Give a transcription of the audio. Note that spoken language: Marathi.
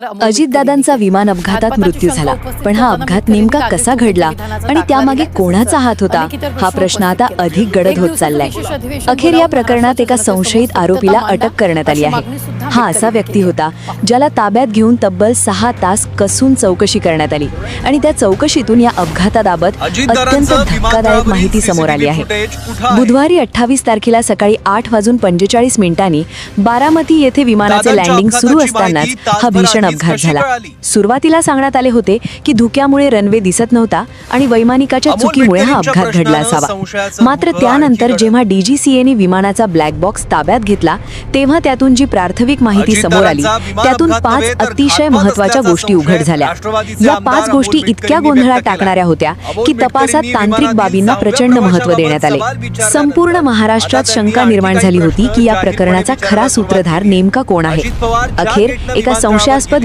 अजितदादांचा विमान अपघातात मृत्यू झाला, पण हा अपघात नेमका कसा घडला आणि त्यामागे कोणाचा हात होता हा प्रश्न आता अधिक गडद होत चाललाय। अखेर या प्रकरणात एका संशयित आरोपीला अटक करण्यात आली आहे। हा असा व्यक्ती होता ज्याला ताब्यात घेऊन तब्बल 6 तास कसून चौकशी करण्यात आली आणि त्या चौकशीतून या अपघाताबाबत अत्यंत धक्कादायक माहिती समोर आली आहे। बुधवारी 28 तारखेला सकाळी 8:45 बारामती येथे विमानाचे लँडिंग सुरू असतानाच हा भीषण अपघात झाला। सुरुवातीला सांगण्यात आले होते की धुक्यामुळे रनवे दिसत नव्हता आणि वैमानिकाच्या चुकीमुळे हा अपघात घडला असावा। मात्र त्यानंतर जेव्हा डीजीसीएने विमानाचा ब्लॅक बॉक्स ताब्यात घेतला तेव्हा त्यातून जी प्राथमिक माहिती समोर आली त्यातून 5 अतिशय महत्त्वाच्या गोष्टी उघड झाल्या। या 5 गोष्टी इतक्या गोंधळात टाकणाऱ्या होत्या की तपासात तांत्रिक बाबींना प्रचंड महत्त्व देण्यात आले। संपूर्ण महाराष्ट्रात शंका निर्माण झाली होती की या प्रकरणाचा खरा सूत्रधार नेमका कोण आहे। अखेर एका संशयास्पद